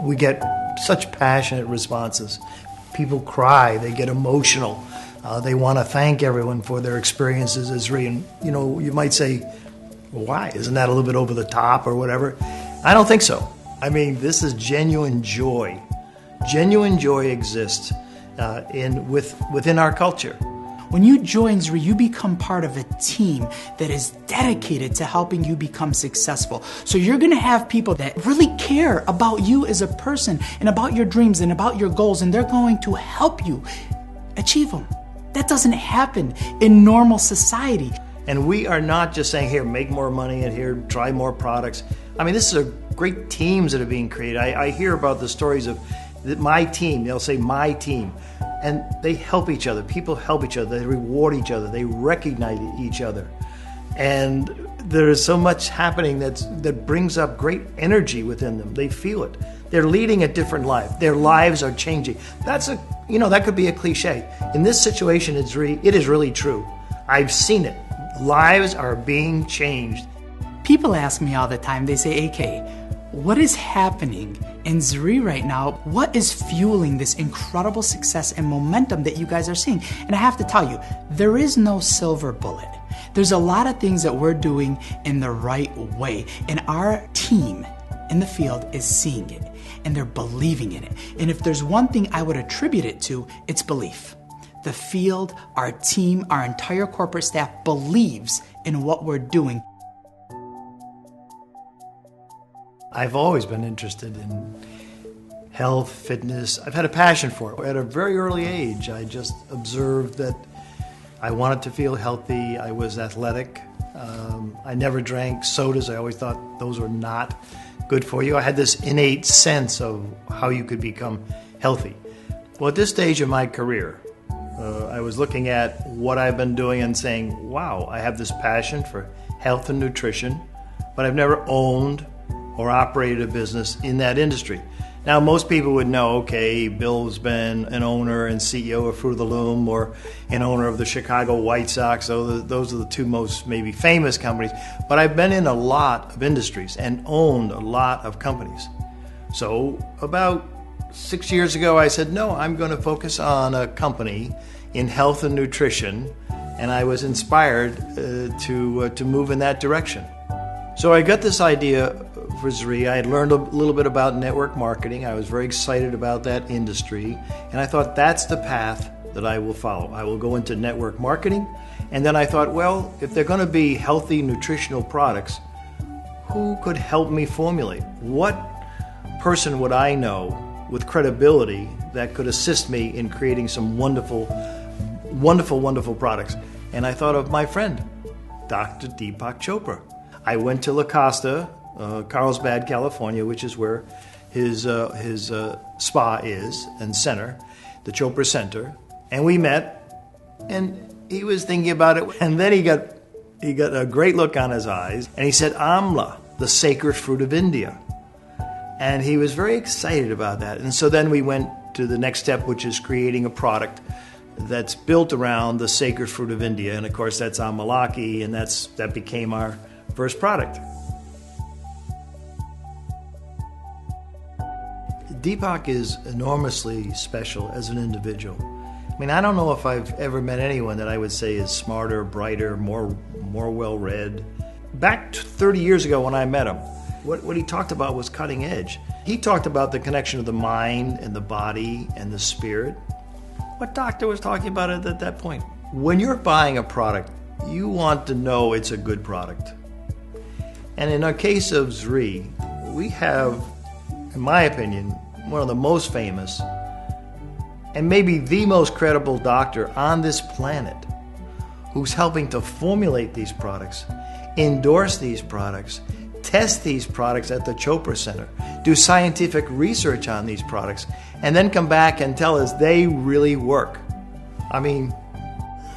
we get such passionate responses. People cry, they get emotional. They want to thank everyone for their experiences as Zrii. And, you might say, well, why? Isn't that a little bit over the top or whatever? I don't think so. I mean, this is genuine joy. Genuine joy exists within our culture. When you join Zrii, you become part of a team that is dedicated to helping you become successful. So you're going to have people that really care about you as a person and about your dreams and about your goals, and they're going to help you achieve them. That doesn't happen in normal society. And we are not just saying, here, make more money, and here, try more products. I mean, this is great teams that are being created. I hear about the stories of my team. They'll say, my team. And they help each other. People help each other. They reward each other. They recognize each other. And there is so much happening that brings up great energy within them. They feel it. They're leading a different life. Their lives are changing. That could be a cliche. In this situation at Zrii, it is really true. I've seen it. Lives are being changed. People ask me all the time, they say, AK, what is happening in Zrii right now? What is fueling this incredible success and momentum that you guys are seeing? And I have to tell you, there is no silver bullet. There's a lot of things that we're doing in the right way, and our team in the field is seeing it, and they're believing in it. And if there's one thing I would attribute it to, it's belief. The field, our team, our entire corporate staff believes in what we're doing. I've always been interested in health, fitness. I've had a passion for it. At a very early age, I just observed that I wanted to feel healthy. I was athletic. I never drank sodas. I always thought those were not good for you. I had this innate sense of how you could become healthy. Well, at this stage of my career, I was looking at what I've been doing and saying, wow, I have this passion for health and nutrition, but I've never owned or operated a business in that industry. Now, most people would know, okay, Bill's been an owner and CEO of Fruit of the Loom or an owner of the Chicago White Sox. So those are the two most maybe famous companies. But I've been in a lot of industries and owned a lot of companies. So about 6 years ago, I said, no, I'm going to focus on a company in health and nutrition. And I was inspired to move in that direction. So I got this idea for Zrii. I had learned a little bit about network marketing. I was very excited about that industry. And I thought that's the path that I will follow. I will go into network marketing. And then I thought, well, if they're going to be healthy nutritional products, who could help me formulate? What person would I know with credibility that could assist me in creating some wonderful, wonderful, wonderful products? And I thought of my friend, Dr. Deepak Chopra. I went to La Costa, Carlsbad, California, which is where his spa is and center, the Chopra Center, and we met, and he was thinking about it, and then he got a great look on his eyes, and he said, Amla, the sacred fruit of India. And he was very excited about that. And so then we went to the next step, which is creating a product that's built around the sacred fruit of India. And of course, that's Amalaki, and that became our first product. Deepak is enormously special as an individual. I mean, I don't know if I've ever met anyone that I would say is smarter, brighter, more well-read. Back 30 years ago when I met him, what he talked about was cutting edge. He talked about the connection of the mind and the body and the spirit. What doctor was talking about it at that point? When you're buying a product, you want to know it's a good product. And in our case of Zrii, we have, in my opinion, one of the most famous and maybe the most credible doctor on this planet who's helping to formulate these products, endorse these products, test these products at the Chopra Center, do scientific research on these products, and then come back and tell us they really work. I mean,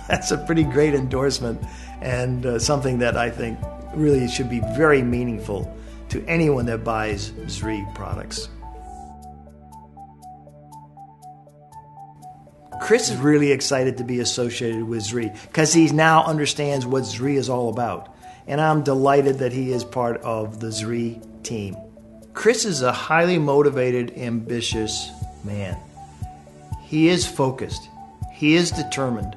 that's a pretty great endorsement and something that I think really should be very meaningful to anyone that buys Zrii products. Chris is really excited to be associated with Zrii because he now understands what Zrii is all about. And I'm delighted that he is part of the Zrii team. Chris is a highly motivated, ambitious man. He is focused. He is determined.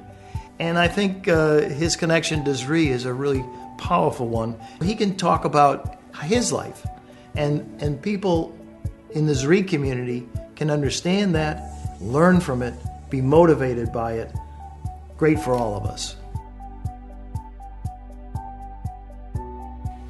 And I think his connection to Zrii is a really powerful one. He can talk about his life, and people in the Zrii community can understand that, learn from it, be motivated by it. Great for all of us.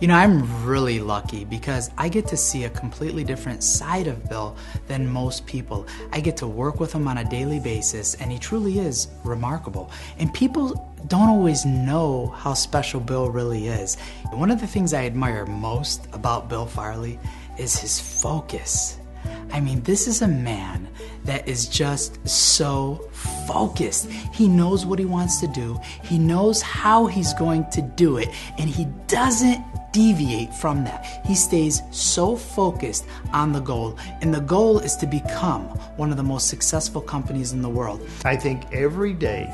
You know, I'm really lucky because I get to see a completely different side of Bill than most people. I get to work with him on a daily basis, and he truly is remarkable. And people don't always know how special Bill really is. One of the things I admire most about Bill Farley is his focus. I mean, this is a man that is just so focused. He knows what he wants to do. He knows how he's going to do it, and he doesn't deviate from that. He stays so focused on the goal, and the goal is to become one of the most successful companies in the world. I think every day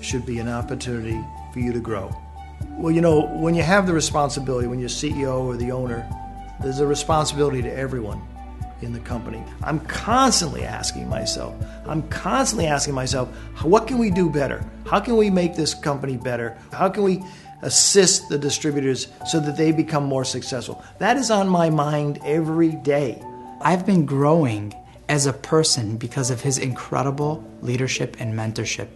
should be an opportunity for you to grow. Well, you know, when you have the responsibility, when you're CEO or the owner, there's a responsibility to everyone in the company. I'm constantly asking myself, what can we do better? How can we make this company better? How can we assist the distributors so that they become more successful? That is on my mind every day. I've been growing as a person because of his incredible leadership and mentorship.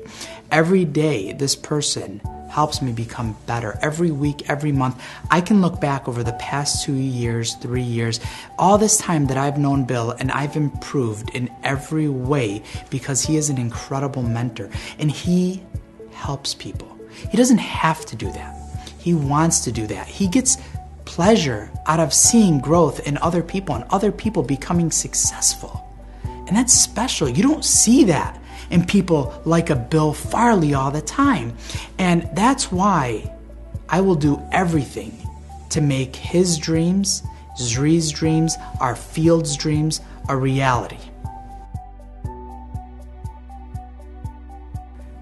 Every day, this person helps me become better. Every week, every month, I can look back over the past 2 years, 3 years, all this time that I've known Bill, and I've improved in every way because he is an incredible mentor, and he helps people. He doesn't have to do that. He wants to do that. He gets pleasure out of seeing growth in other people and other people becoming successful. And that's special. You don't see that in people like a Bill Farley all the time. And that's why I will do everything to make his dreams, Zrii's dreams, our field's dreams a reality.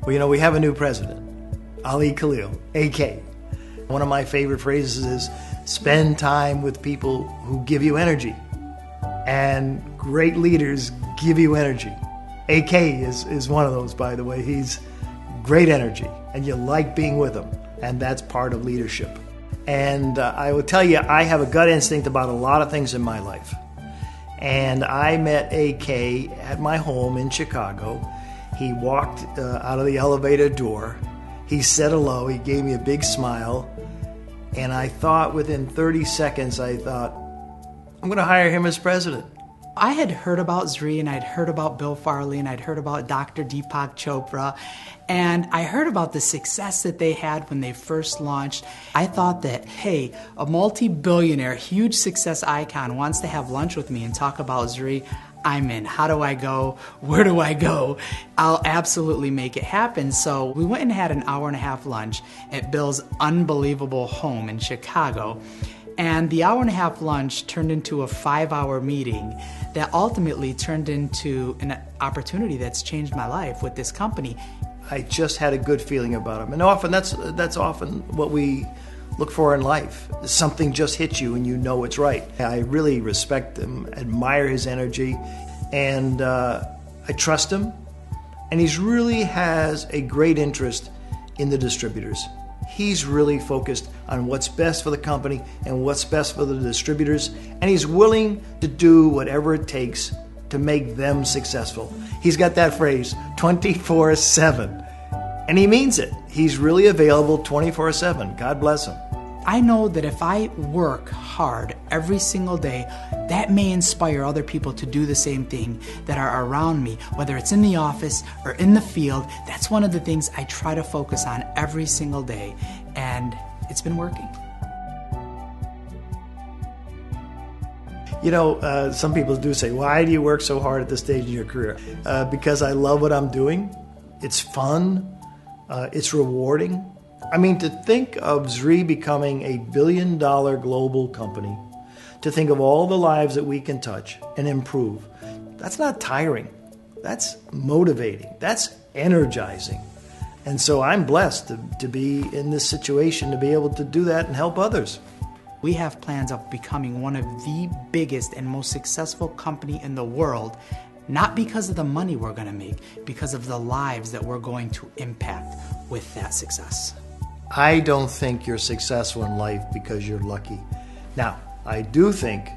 Well, you know, we have a new president, Ali Khalil, AK. One of my favorite phrases is, spend time with people who give you energy. And great leaders give you energy. AK is one of those, by the way. He's great energy, and you like being with him, and that's part of leadership. And I will tell you, I have a gut instinct about a lot of things in my life. And I met AK at my home in Chicago. He walked out of the elevator door. He said hello. He gave me a big smile. And I thought within 30 seconds, I'm going to hire him as president. I had heard about Zrii, and I'd heard about Bill Farley, and I'd heard about Dr. Deepak Chopra, and I heard about the success that they had when they first launched. I thought that, hey, a multi-billionaire, huge success icon wants to have lunch with me and talk about Zrii. I'm in. How do I go? Where do I go? I'll absolutely make it happen. So we went and had an hour-and-a-half lunch at Bill's unbelievable home in Chicago. And the hour-and-a-half lunch turned into a 5-hour meeting that ultimately turned into an opportunity that's changed my life with this company. I just had a good feeling about him. And often that's often what we look for in life. Something just hits you and you know it's right. I really respect him, admire his energy, and I trust him. And he really has a great interest in the distributors. He's really focused on what's best for the company and what's best for the distributors, and he's willing to do whatever it takes to make them successful. He's got that phrase, 24/7, and he means it. He's really available 24/7. God bless him. I know that if I work hard every single day, that may inspire other people to do the same thing that are around me, whether it's in the office or in the field. That's one of the things I try to focus on every single day, and it's been working. You know, some people do say, why do you work so hard at this stage in your career? Because I love what I'm doing. It's fun. It's rewarding. I mean, to think of Zrii becoming a billion-dollar global company, to think of all the lives that we can touch and improve, that's not tiring. That's motivating. That's energizing. And so I'm blessed to be in this situation, to be able to do that and help others. We have plans of becoming one of the biggest and most successful company in the world, not because of the money we're going to make, because of the lives that we're going to impact with that success. I don't think you're successful in life because you're lucky. Now, I do think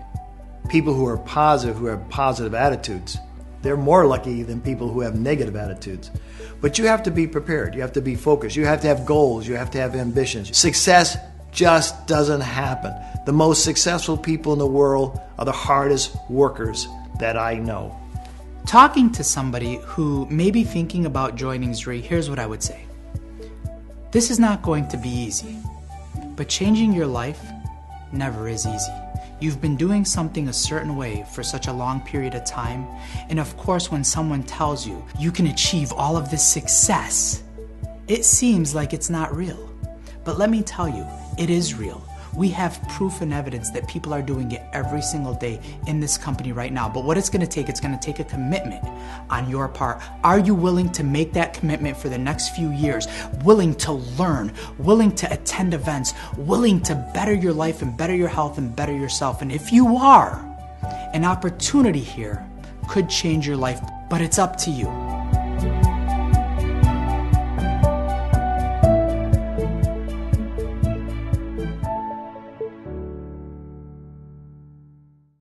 people who are positive, who have positive attitudes, they're more lucky than people who have negative attitudes. But you have to be prepared. You have to be focused. You have to have goals. You have to have ambitions. Success just doesn't happen. The most successful people in the world are the hardest workers that I know. Talking to somebody who may be thinking about joining Zrii, here's what I would say. This is not going to be easy, but changing your life never is easy. You've been doing something a certain way for such a long period of time, and of course when someone tells you you can achieve all of this success, it seems like it's not real. But let me tell you, it is real. We have proof and evidence that people are doing it every single day in this company right now. But what it's going to take a commitment on your part. Are you willing to make that commitment for the next few years? Willing to learn, willing to attend events, willing to better your life and better your health and better yourself? And if you are, an opportunity here could change your life, but it's up to you.